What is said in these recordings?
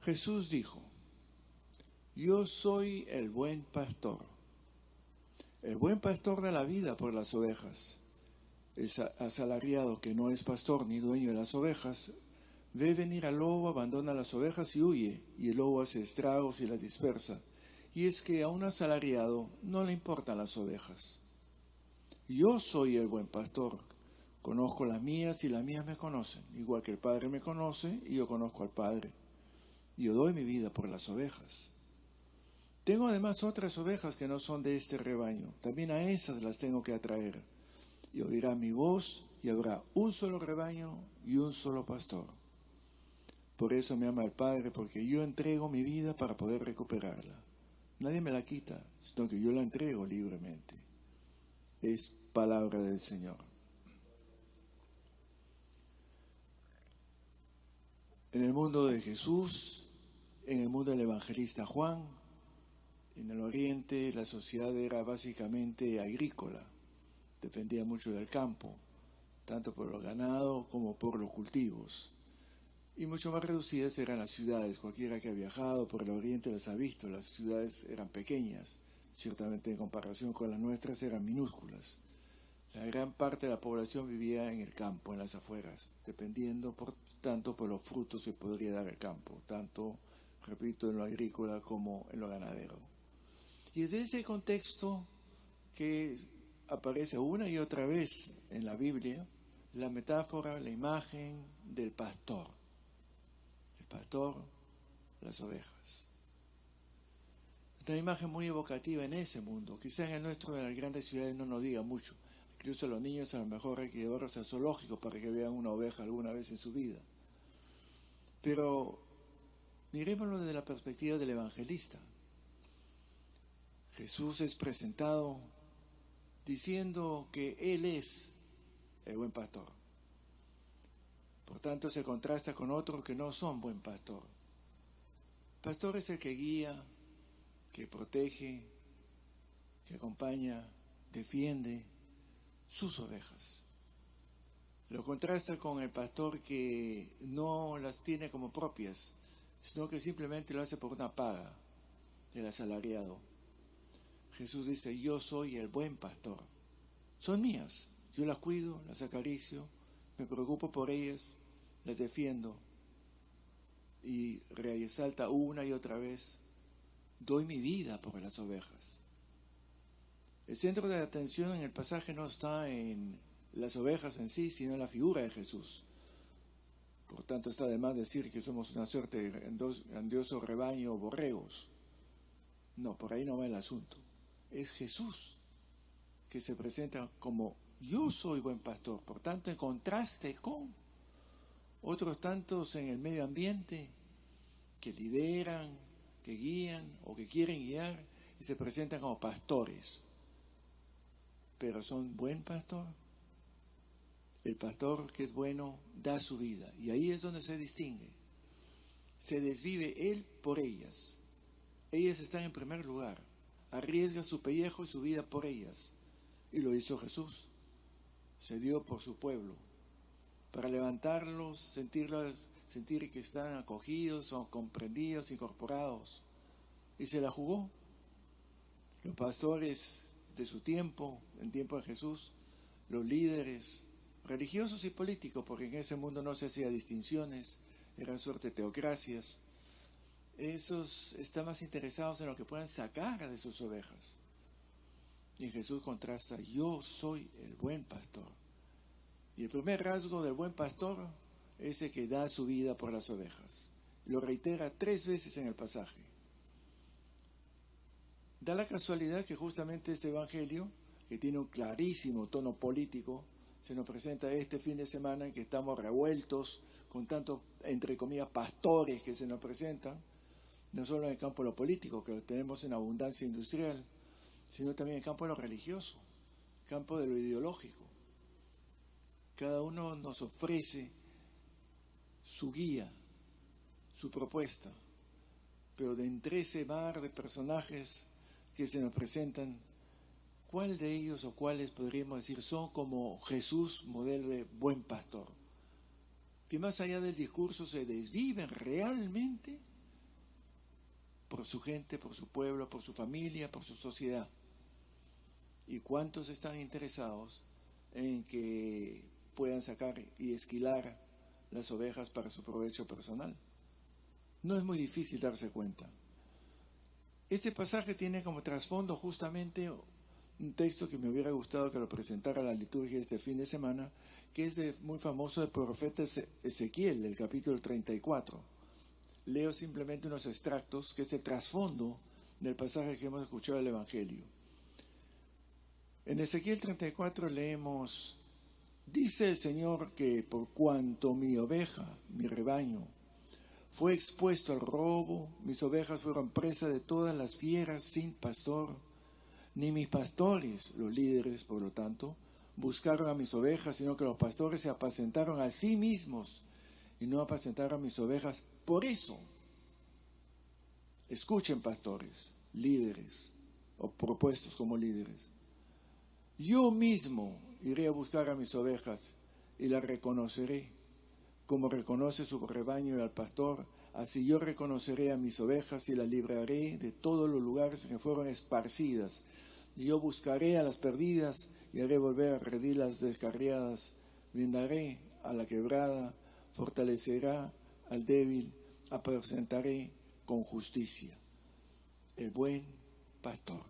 Jesús dijo: yo soy el buen pastor. El buen pastor da la vida por las ovejas. El asalariado que no es pastor ni dueño de las ovejas ve venir al lobo, abandona las ovejas y huye, y el lobo hace estragos y las dispersa. Y es que a un asalariado no le importan las ovejas. Yo soy el buen pastor. Conozco las mías y las mías me conocen, igual que el Padre me conoce y yo conozco al Padre. Yo doy mi vida por las ovejas. Tengo además otras ovejas que no son de este rebaño. También a esas las tengo que atraer. Y oirán mi voz y habrá un solo rebaño y un solo pastor. Por eso me ama el Padre, porque yo entrego mi vida para poder recuperarla. Nadie me la quita, sino que yo la entrego libremente. Es palabra del Señor. En el mundo de Jesús, en el mundo del evangelista Juan, en el oriente la sociedad era básicamente agrícola, dependía mucho del campo, tanto por el ganado como por los cultivos. Y mucho más reducidas eran las ciudades. Cualquiera que ha viajado por el oriente las ha visto, las ciudades eran pequeñas, ciertamente en comparación con las nuestras eran minúsculas. La gran parte de la población vivía en el campo, en las afueras, dependiendo por tanto por los frutos que podría dar el campo, tanto, repito, en lo agrícola como en lo ganadero. Y es de ese contexto que aparece una y otra vez en la Biblia la metáfora, la imagen del pastor. El pastor, las ovejas. Una imagen muy evocativa en ese mundo. Quizás en el nuestro, de las grandes ciudades, no nos diga mucho. Incluso a los niños a lo mejor hay que llevarlos al zoológico para que vean una oveja alguna vez en su vida. Pero mirémoslo desde la perspectiva del evangelista. Jesús es presentado diciendo que Él es el buen pastor. Por tanto, se contrasta con otros que no son buen pastor. Pastor es el que guía, que protege, que acompaña, defiende sus ovejas. Lo contrasta con el pastor que no las tiene como propias, sino que simplemente lo hace por una paga del asalariado. Jesús dice: yo soy el buen pastor. Son mías, yo las cuido, las acaricio, me preocupo por ellas, las defiendo. Y resalta una y otra vez: doy mi vida por las ovejas. El centro de la atención en el pasaje no está en las ovejas en sí, sino en la figura de Jesús. Por tanto, está de más decir que somos una suerte de grandioso rebaño o borregos. No, por ahí no va el asunto. Es Jesús que se presenta como: yo soy buen pastor. Por tanto, en contraste con otros tantos en el medio ambiente que lideran, que guían o que quieren guiar y se presentan como pastores. Pero ¿son buen pastor? El pastor que es bueno da su vida, y ahí es donde se distingue. Se desvive él por ellas. Ellas están en primer lugar. Arriesga su pellejo y su vida por ellas. Y lo hizo Jesús. Se dio por su pueblo, para levantarlos, sentir que están acogidos, son comprendidos, incorporados. Y se la jugó. Los pastores de su tiempo, en tiempo de Jesús, los líderes religiosos y políticos, porque en ese mundo no se hacía distinciones, eran suerte teocracias. Esos están más interesados en lo que puedan sacar de sus ovejas. Y Jesús contrasta: yo soy el buen pastor. Y el primer rasgo del buen pastor es el que da su vida por las ovejas. Lo reitera 3 veces en el pasaje. Da la casualidad que justamente este evangelio, que tiene un clarísimo tono político, se nos presenta este fin de semana en que estamos revueltos con tantos, entre comillas, pastores que se nos presentan, no solo en el campo de lo político, que lo tenemos en abundancia industrial, sino también en el campo de lo religioso, campo de lo ideológico. Cada uno nos ofrece su guía, su propuesta, pero de entre ese mar de personajes que se nos presentan, ¿cuál de ellos o cuáles podríamos decir son como Jesús, modelo de buen pastor? Que más allá del discurso se desviven realmente por su gente, por su pueblo, por su familia, por su sociedad. ¿Y cuántos están interesados en que puedan sacar y esquilar las ovejas para su provecho personal? No es muy difícil darse cuenta. Este pasaje tiene como trasfondo justamente un texto que me hubiera gustado que lo presentara a la liturgia este fin de semana, que es muy famoso del profeta Ezequiel, del capítulo 34. Leo simplemente unos extractos, que es el trasfondo del pasaje que hemos escuchado del Evangelio. En Ezequiel 34 leemos: dice el Señor que por cuanto mi oveja, mi rebaño, fue expuesto al robo, mis ovejas fueron presa de todas las fieras sin pastor, ni mis pastores, los líderes, por lo tanto, buscaron a mis ovejas, sino que los pastores se apacentaron a sí mismos y no apacentaron a mis ovejas. Por eso, escuchen, pastores, líderes, o propuestos como líderes. Yo mismo iré a buscar a mis ovejas y las reconoceré, como reconoce su rebaño y al pastor. Así yo reconoceré a mis ovejas y las libraré de todos los lugares en que fueron esparcidas. Y yo buscaré a las perdidas y haré volver a redil las descarriadas. Vendaré a la quebrada, fortalecerá al débil, apacentaré con justicia. El buen pastor.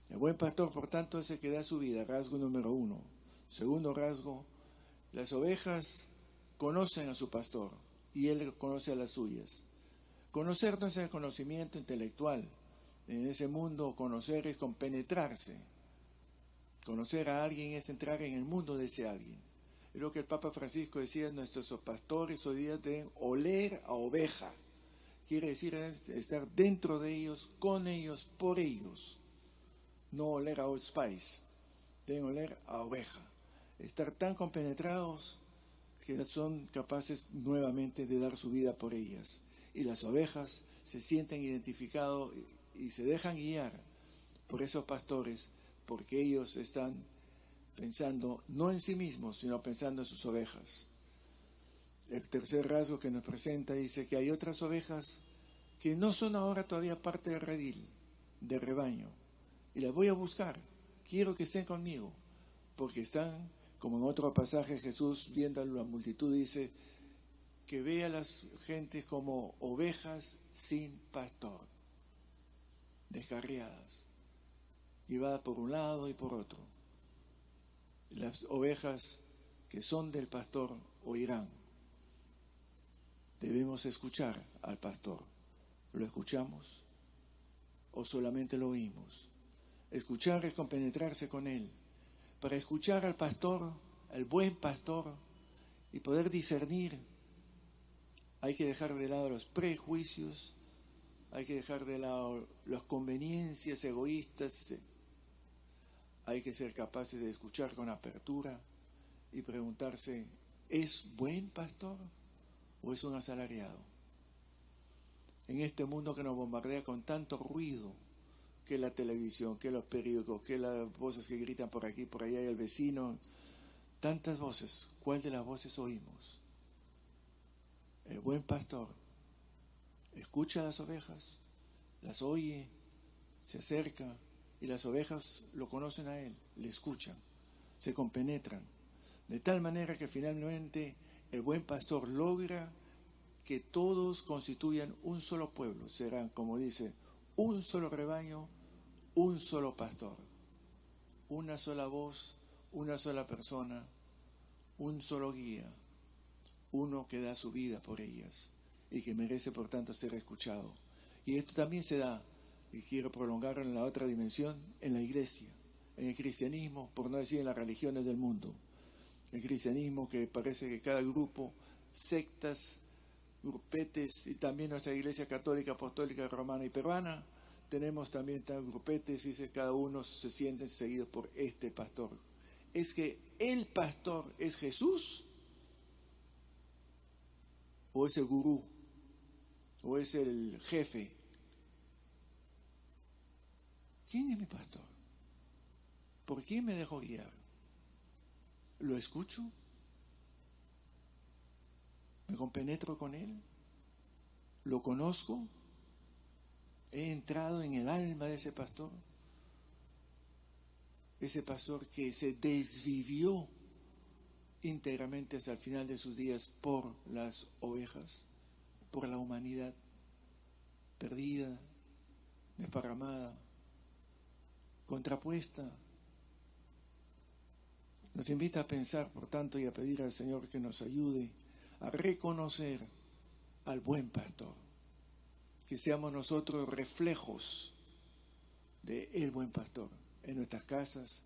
El buen pastor, por tanto, es el que da su vida, rasgo número 1. Segundo rasgo, las ovejas conocen a su pastor y él conoce a las suyas. Conocer no es el conocimiento intelectual. En ese mundo, conocer es compenetrarse. Conocer a alguien es entrar en el mundo de ese alguien. Es lo que el Papa Francisco decía: nuestros pastores hoy día deben oler a oveja. Quiere decir estar dentro de ellos, con ellos, por ellos. No oler a Old Spice, deben oler a oveja. Estar tan compenetrados que son capaces nuevamente de dar su vida por ellas. Y las ovejas se sienten identificados y se dejan guiar por esos pastores, porque ellos están pensando no en sí mismos, sino pensando en sus ovejas. El tercer rasgo que nos presenta dice que hay otras ovejas que no son ahora todavía parte del redil, del rebaño, y las voy a buscar. Quiero que estén conmigo, porque están, como en otro pasaje Jesús, viendo a la multitud, dice que ve a las gentes como ovejas sin pastor, descarriadas, llevadas por un lado y por otro. Las ovejas que son del pastor oirán. Debemos escuchar al pastor. ¿Lo escuchamos o solamente lo oímos? Escuchar es compenetrarse con él. Para escuchar al pastor, al buen pastor, y poder discernir, hay que dejar de lado los prejuicios, hay que dejar de lado las conveniencias egoístas, hay que ser capaces de escuchar con apertura y preguntarse: ¿es buen pastor o es un asalariado? En este mundo que nos bombardea con tanto ruido, que la televisión, que los periódicos, que las voces que gritan por aquí, por allá, y el vecino, tantas voces, ¿cuál de las voces oímos? El buen pastor escucha a las ovejas, las oye, se acerca, y las ovejas lo conocen a él, le escuchan, se compenetran, de tal manera que finalmente el buen pastor logra que todos constituyan un solo pueblo. Serán, como dice, un solo rebaño, un solo pastor, una sola voz, una sola persona, un solo guía, uno que da su vida por ellas y que merece por tanto ser escuchado. Y esto también se da, y quiero prolongarlo en la otra dimensión, en la iglesia, en el cristianismo, por no decir en las religiones del mundo. El cristianismo, que parece que cada grupo, sectas, grupetes, y también nuestra iglesia católica, apostólica, romana y peruana, tenemos también grupetes, y cada uno se sienten seguidos por este pastor. Es que el pastor es Jesús, o es el gurú, o es el jefe. ¿Quién es mi pastor? ¿Por quién me dejo guiar? ¿Lo escucho? ¿Me compenetro con él? ¿Lo conozco? He entrado en el alma de ese pastor que se desvivió íntegramente hasta el final de sus días por las ovejas, por la humanidad perdida, desparramada, contrapuesta. Nos invita a pensar, por tanto, y a pedir al Señor que nos ayude a reconocer al buen pastor, que seamos nosotros reflejos de el buen pastor en nuestras casas,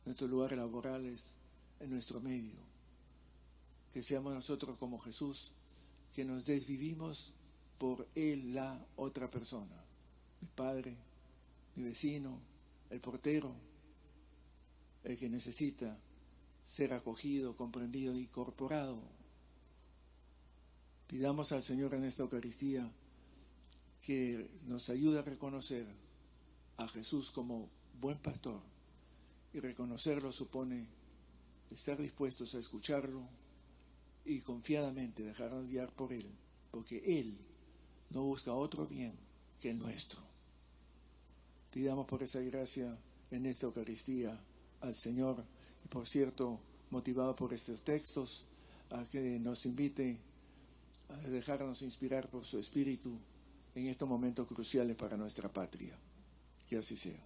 en nuestros lugares laborales, en nuestro medio, que seamos nosotros como Jesús, que nos desvivimos por él, la otra persona, mi padre, mi vecino, el portero, el que necesita ser acogido, comprendido, incorporado. Pidamos al Señor en esta Eucaristía que nos ayude a reconocer a Jesús como buen pastor, y reconocerlo supone estar dispuestos a escucharlo y confiadamente dejarnos guiar por Él, porque Él no busca otro bien que el nuestro. Pidamos por esa gracia en esta Eucaristía al Señor, y por cierto, motivado por estos textos, a que nos invite a dejarnos inspirar por su Espíritu en estos momentos cruciales para nuestra patria. Que así sea.